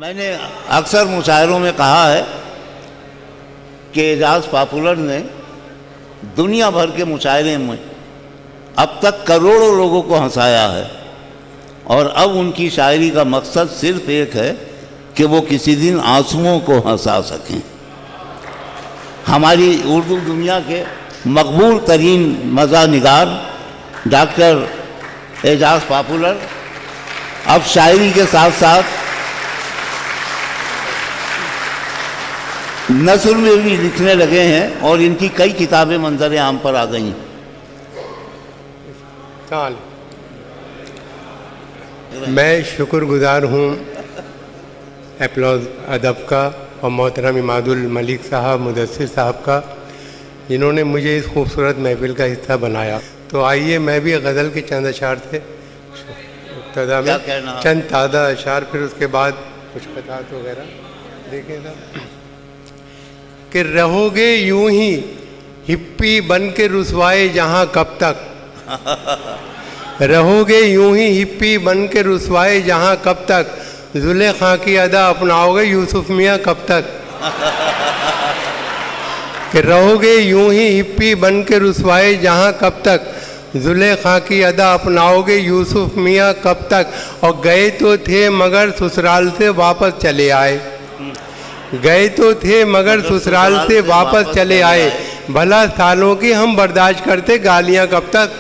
मैंने अक्सर मुशायरों में कहा है कि एजाज पॉपुलर ने दुनिया भर के मुशायरे में अब तक करोड़ों लोगों को हंसाया है और अब उनकी शायरी का मकसद सिर्फ एक है कि वो किसी दिन आंसुओं को हंसा सकें। हमारी उर्दू दुनिया के मकबूल तरीन मज़ा निगार डॉक्टर एजाज पॉपुलर अब शायरी के साथ साथ नस्र में भी लिखने लगे हैं और इनकी कई किताबें मंजर आम पर आ गई हैं। मैं शुक्रगुजार हूँ एप्लॉज अदब का और मोहतरम इमादुल मलिक साहब मुदस्सिर साहब का, जिन्होंने मुझे इस खूबसूरत महफिल का हिस्सा बनाया। तो आइए मैं भी गज़ल के चंद अशार थे इब्तिदा में, चंद ताज़ा अशार, फिर उसके बाद कुछ कतात वगैरह देखेगा कि रहोगे यूं ही हिप्पी बन के रुसवाए जहाँ कब तक, रहोगे यूं ही हिप्पी बन के रुसवाए जहाँ कब तक, जुलेखा की अदा अपनाओगे यूसुफ मियाँ कब तक, कि रहोगे यूं ही हिप्पी बन के रुसवाए जहाँ कब तक, जुलेखा की अदा अपनाओगे यूसुफ मियाँ कब तक। और गए तो थे मगर ससुराल से वापस चले आए, गए तो थे मगर ससुराल से वापस चले आए, भला सालों की हम बर्दाश्त करते गालियां कब तक,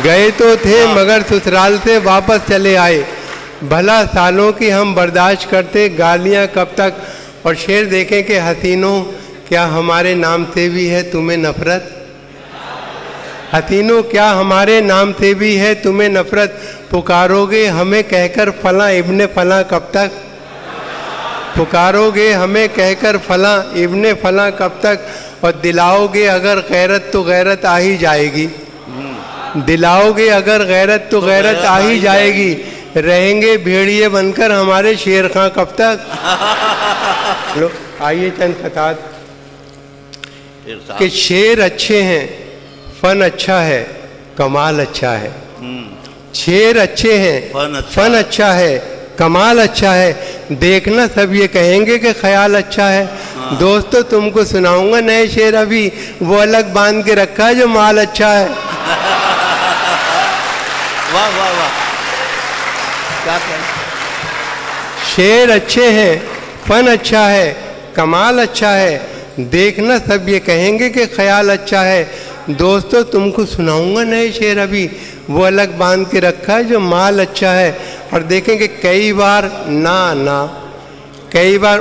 गए तो थे मगर ससुराल से वापस चले आए, भला सालों की हम बर्दाश्त करते गालियां कब तक। और शेर देखें कि हसीनों क्या हमारे नाम से भी है तुम्हें नफरत, हसीनों क्या हमारे नाम से भी है तुम्हें नफरत, पुकारोगे हमें कहकर फलां इब्ने फलां कब तक, पुकारोगे हमें कहकर फलां इब्ने फलां कब तक। और दिलाओगे अगर गैरत तो गैरत आ ही जाएगी, दिलाओगे अगर गैरत तो गैरत आ ही जाएगी, रहेंगे भेड़िए बनकर हमारे शेर खां कब तक। लो आइए चंद खतात कि शेर अच्छे हैं, फन अच्छा है, कमाल अच्छा है, शेर अच्छे हैं, फन अच्छा है, कमाल अच्छा है, देखना सब ये कहेंगे कि ख्याल अच्छा है। दोस्तों तुमको सुनाऊंगा नए शेर अभी, वो अलग बांध के रखा है जो माल अच्छा है। वाह वाह वाह, क्या कहें। शेर अच्छे हैं, फन अच्छा है, कमाल अच्छा है, देखना सब ये कहेंगे कि ख्याल अच्छा है। दोस्तों तुमको सुनाऊंगा नए शेर अभी, वो अलग बांध के रखा है जो माल अच्छा है। और देखेंगे कई बार ना ना, कई बार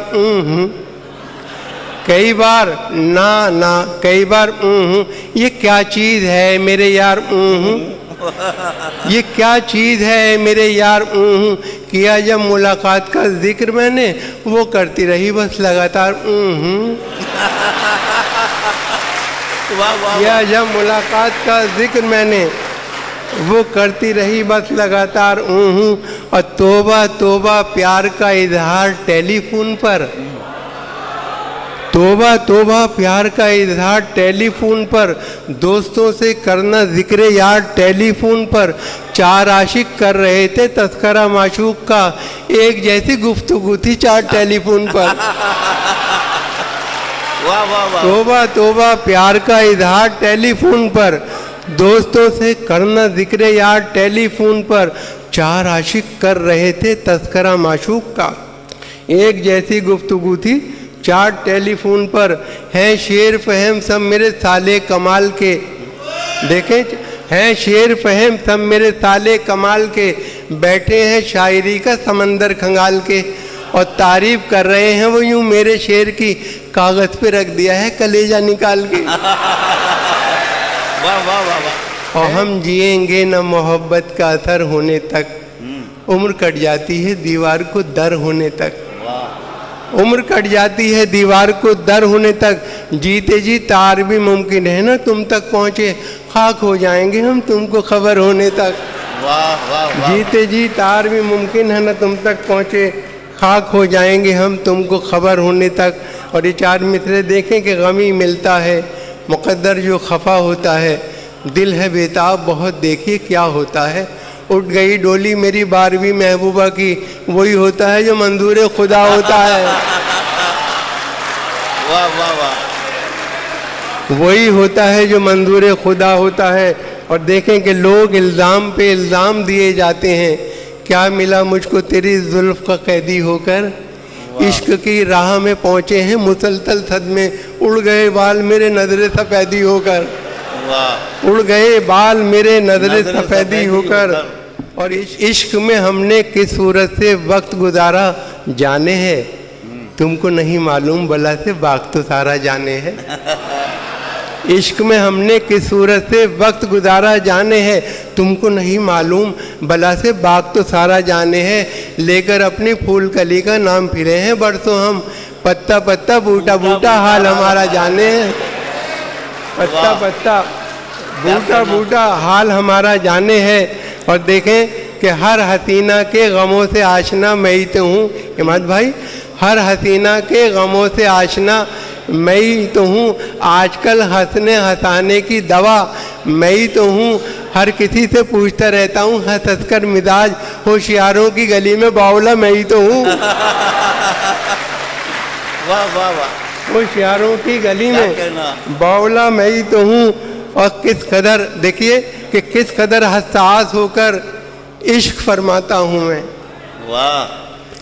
कई बार ना ना, कई बार ये क्या चीज़ है मेरे यार, ये क्या चीज़ है मेरे यार, किया जब मुलाकात का जिक्र मैंने, वो करती रही बस लगातार किया जब मुलाकात का जिक्र मैंने, वो करती रही बस लगातार और तोबा तोबा प्यार का इजहार टेलीफोन पर, तोबा तोबा प्यार का इजहार टेलीफोन पर, दोस्तों से करना जिक्र यार टेलीफोन पर। चार आशिक कर रहे थे तस्करा माशूक का, एक जैसी गुफ्तगू थी चार टेलीफोन पर। वाह वाह वाह। तोबा तोबा प्यार का इजहार टेलीफोन पर, दोस्तों से करना जिक्र यार टेलीफोन पर। चार आशिक कर रहे थे तस्करा माशूक का, एक जैसी गुफ्तगू थी चार टेलीफोन पर। हैं शेर फहम सब मेरे साले कमाल के, देखें हैं शेर फहम सब मेरे साले कमाल के, बैठे हैं शायरी का समंदर खंगाल के। और तारीफ कर रहे हैं वो यूं मेरे शेर की, कागज पे रख दिया है कलेजा निकाल के। वाह वाह वाह वाह। और हम जिएंगे न मोहब्बत का असर होने तक, उम्र कट जाती है दीवार को दर होने तक, उम्र कट जाती है दीवार को दर होने तक। जीते जी तार भी मुमकिन है ना तुम तक पहुँचे, खाक हो जाएंगे हम तुमको खबर होने तक। वाह वाह। जीते जी तार भी मुमकिन है ना तुम तक पहुँचे, खाक हो जाएंगे हम तुमको खबर होने तक। और ये चार मिसरे देखें कि गमी मिलता है मुक़द्दर जो खफा होता है, दिल है बेताब बहुत देखिए क्या होता है। उठ गई डोली मेरी 12वीं महबूबा की, वही होता है जो मंजूर खुदा होता है। वाह वाह वाह। वही होता है जो मंजूर खुदा होता है। और देखें कि लोग इल्ज़ाम पे इल्ज़ाम दिए जाते हैं, क्या मिला मुझको तेरी जुल्फ का कैदी होकर, इश्क की राह में पहुँचे हैं मुसलसल सदमे, उड़ गए बाल मेरे नजरे सफेदी होकर, वाह। उड़ गए बाल मेरे नजरे सफेदी होकर। और इस इश्क में हमने किस सूरत से वक्त गुजारा जाने हैं, तुमको नहीं मालूम भला से बाग तो सारा जाने हैं। इश्क में हमने किस सूरत से वक्त गुजारा जाने हैं, तुमको नहीं मालूम भला से बाग तो सारा जाने हैं। लेकर अपनी फूल कली का नाम फिरे हैं बरसों हम, पत्ता पत्ता बूटा बूटा हाल हमारा जाने हैं। पत्ता पत्ता बूटा बूटा हाल हमारा जाने है। और देखें कि हर हसीना के गमों से आशना मैं ही तो हूँ। हिम्मत भाई, हर हसीना के गमों से आशना मैं ही तो हूँ, आजकल हंसने हंसाने की दवा मैं ही तो हूँ। हर किसी से पूछता रहता हूँ हंस हंस कर मिजाज, होशियारों की गली में बावला मैं ही तो हूँ। वाह वाह वाह। होशियारों की गली में बावला मैं ही तो हूँ। और किस कदर देखिए कि किस कदर हसास होकर इश्क फरमाता हूँ मैं। वाह।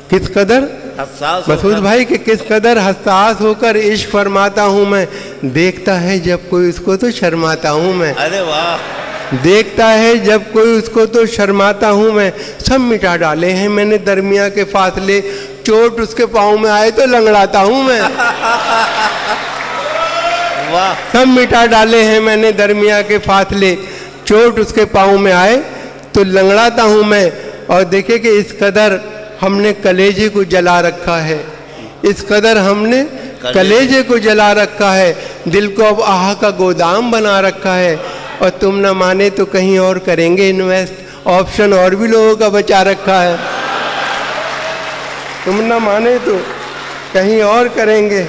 किस कदर हसास मसूद भाई कि किस कदर हसास होकर इश्क फरमाता हूँ मैं। देखता है जब कोई उसको तो शर्माता हूँ मैं। अरे वाह। देखता है जब कोई उसको तो शर्माता हूँ मैं। सब मिटा डाले हैं मैंने दरमिया के फासले, चोट उसके पाँव में आए तो लंगड़ाता हूँ मैं। वाह। सब मिटा डाले हैं मैंने दरमिया के फासले, चोट उसके पाँव में आए तो लंगड़ाता हूँ मैं। और देखिए कि इस कदर हमने कलेजे को जला रखा है, इस कदर हमने कलेजे को जला रखा है, दिल को अब आह का गोदाम बना रखा है। और तुम न माने तो कहीं और करेंगे इन्वेस्ट, ऑप्शन और भी लोगों का बचा रखा है। तुम न माने तो कहीं और करेंगे।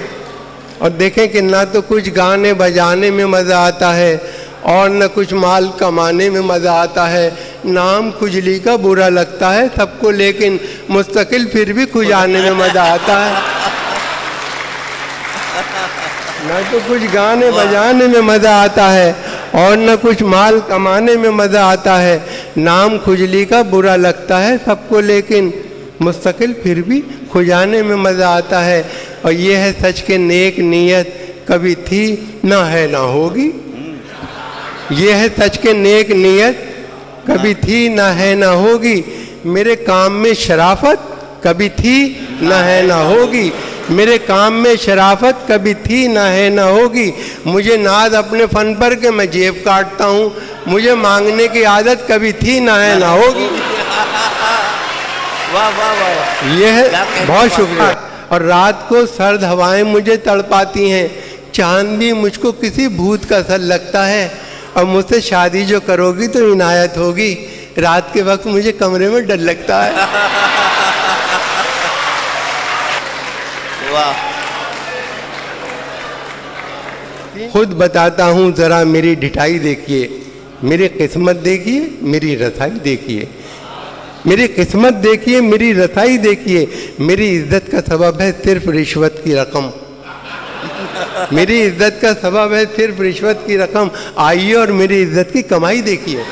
और देखें कि ना तो कुछ गाने बजाने में मज़ा आता है और न कुछ माल कमाने में मज़ा आता है। नाम खुजली का बुरा लगता है सबको, लेकिन मुस्तकिल फिर भी खुजाने में मज़ा आता है। ना तो कुछ गाने बजाने में मज़ा आता है और न कुछ माल कमाने में मज़ा आता है। नाम खुजली का बुरा लगता है सबको, लेकिन मुस्तकिल फिर भी खुजाने में मज़ा आता है। और ये है सच के नेक नीयत कभी थी ना है ना होगी। ये है सच के नेक नीयत कभी थी ना है ना होगी। मेरे काम में शराफत कभी थी ना है ना होगी। मेरे काम में शराफत कभी थी ना है ना होगी। मुझे नाज अपने फन पर के मैं जेब काटता हूँ, मुझे मांगने की आदत कभी थी ना है ना होगी। वाह वाह वाह। यह है, बहुत शुक्रिया। और रात को सर्द हवाएं मुझे तड़पाती हैं, चांद भी मुझको किसी भूत का असर लगता है। और मुझसे शादी जो करोगी तो इनायत होगी, रात के वक्त मुझे कमरे में डर लगता है। वाह। खुद बताता हूँ ज़रा मेरी ढिठाई देखिए, मेरी किस्मत देखिए, मेरी रसाई देखिए। मेरी किस्मत देखिए, मेरी रसाई देखिए। मेरी इज्जत का सबब है सिर्फ रिश्वत की रकम। मेरी इज्जत का सबब है सिर्फ रिश्वत की रकम। आइए और मेरी इज्जत की कमाई देखिए।